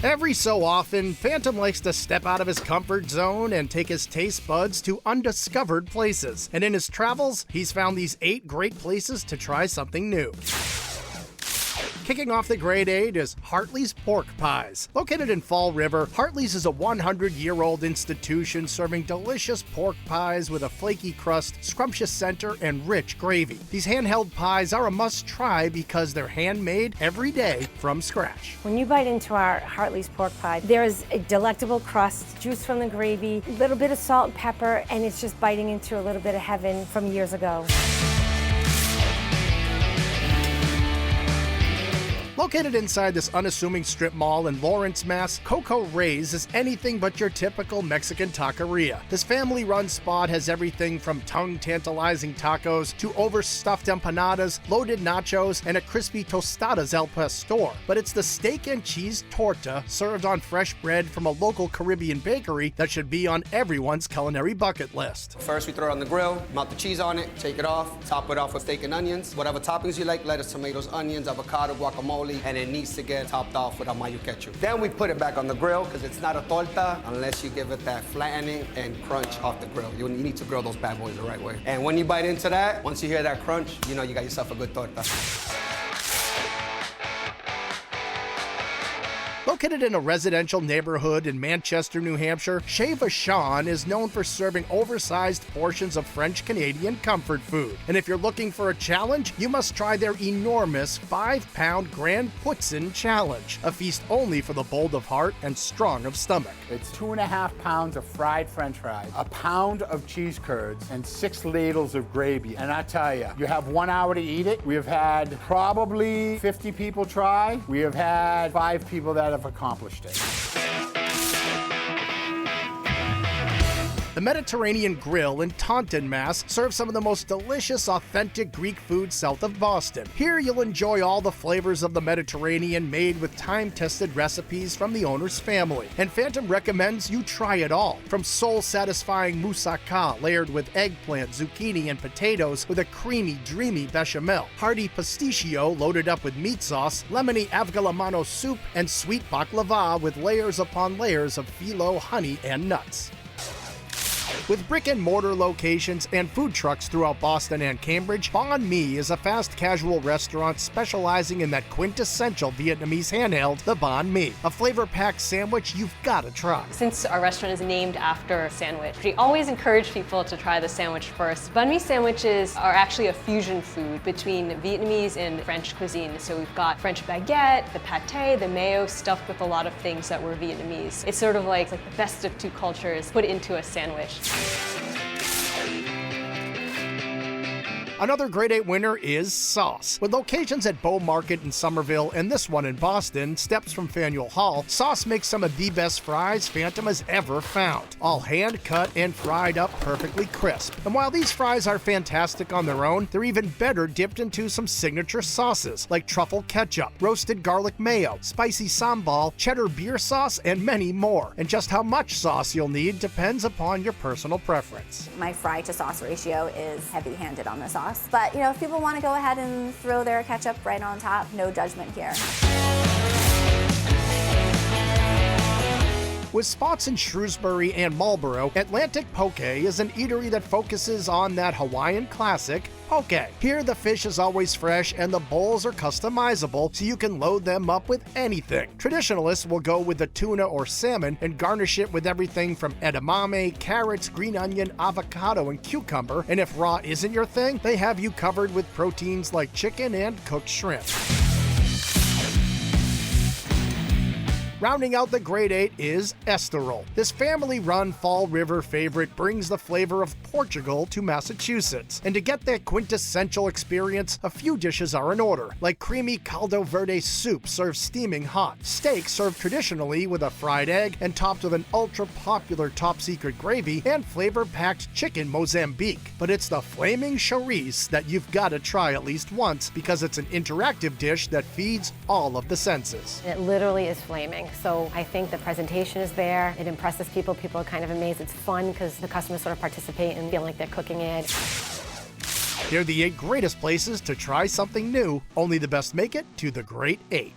Every so often, Phantom likes to step out of his comfort zone and take his taste buds to undiscovered places. And in his travels, he's found these 8 great places to try something new. Kicking off the grade 8 is Hartley's Pork Pies. Located in Fall River, Hartley's is a 100-year-old institution serving delicious pork pies with a flaky crust, scrumptious center, and rich gravy. These handheld pies are a must-try because they're handmade every day from scratch. When you bite into our Hartley's Pork Pie, there's a delectable crust, juice from the gravy, a little bit of salt and pepper, and it's just biting into a little bit of heaven from years ago. Located inside this unassuming strip mall in Lawrence, Mass., Coco Rays is anything but your typical Mexican taqueria. This family-run spot has everything from tongue-tantalizing tacos to overstuffed empanadas, loaded nachos, and a crispy tostadas al pastor. But it's the steak and cheese torta served on fresh bread from a local Caribbean bakery that should be on everyone's culinary bucket list. First, we throw it on the grill, melt the cheese on it, take it off, top it off with steak and onions. Whatever toppings you like, lettuce, tomatoes, onions, avocado, guacamole, and it needs to get topped off with a mayo ketchup. Then we put it back on the grill because it's not a torta unless you give it that flattening and crunch off the grill. You need to grill those bad boys the right way. And when you bite into that, once you hear that crunch, you know you got yourself a good torta. Located in a residential neighborhood in Manchester, New Hampshire, Chez Vachon is known for serving oversized portions of French-Canadian comfort food. And if you're looking for a challenge, you must try their enormous 5-pound Grand Poutine Challenge, a feast only for the bold of heart and strong of stomach. It's 2.5 pounds of fried French fries, a pound of cheese curds, and 6 ladles of gravy. And I tell you, you have 1 hour to eat it. We have had probably 50 people try. We have had 5 people that have accomplished it. The Mediterranean Grill in Taunton, Mass. serves some of the most delicious, authentic Greek food south of Boston. Here you'll enjoy all the flavors of the Mediterranean made with time-tested recipes from the owner's family. And Phantom recommends you try it all. From soul-satisfying moussaka layered with eggplant, zucchini, and potatoes with a creamy, dreamy bechamel, hearty pasticcio loaded up with meat sauce, lemony avgalamano soup, and sweet baklava with layers upon layers of phyllo, honey, and nuts. With brick-and-mortar locations and food trucks throughout Boston and Cambridge, Banh Mi is a fast-casual restaurant specializing in that quintessential Vietnamese handheld, the banh mi, a flavor-packed sandwich you've got to try. Since our restaurant is named after a sandwich, we always encourage people to try the sandwich first. Banh mi sandwiches are actually a fusion food between Vietnamese and French cuisine. So we've got French baguette, the pâté, the mayo stuffed with a lot of things that were Vietnamese. It's sort of like the best of 2 cultures put into a sandwich. Another grade 8 winner is Saus. With locations at Bow Market in Somerville and this one in Boston, steps from Faneuil Hall, Saus makes some of the best fries Phantom has ever found. All hand-cut and fried up perfectly crisp. And while these fries are fantastic on their own, they're even better dipped into some signature sauces like truffle ketchup, roasted garlic mayo, spicy sambal, cheddar beer sauce, and many more. And just how much sauce you'll need depends upon your personal preference. My fry to sauce ratio is heavy-handed on the sauce. But, if people want to go ahead and throw their ketchup right on top, no judgment here. With spots in Shrewsbury and Marlborough, Atlantic Pokey is an eatery that focuses on that Hawaiian classic, poke. Here the fish is always fresh and the bowls are customizable so you can load them up with anything. Traditionalists will go with the tuna or salmon and garnish it with everything from edamame, carrots, green onion, avocado, and cucumber. And if raw isn't your thing, they have you covered with proteins like chicken and cooked shrimp. Rounding out the grade 8 is Estoril. This family-run Fall River favorite brings the flavor of Portugal to Massachusetts. And to get that quintessential experience, a few dishes are in order, like creamy caldo verde soup served steaming hot, steak served traditionally with a fried egg and topped with an ultra-popular top-secret gravy, and flavor-packed chicken Mozambique. But it's the flaming chorizo that you've got to try at least once because it's an interactive dish that feeds all of the senses. It literally is flaming. So I think the presentation is there. It impresses people. People are kind of amazed. It's fun because the customers sort of participate and feel like they're cooking it. They're the 8 greatest places to try something new. Only the best make it to the Great 8.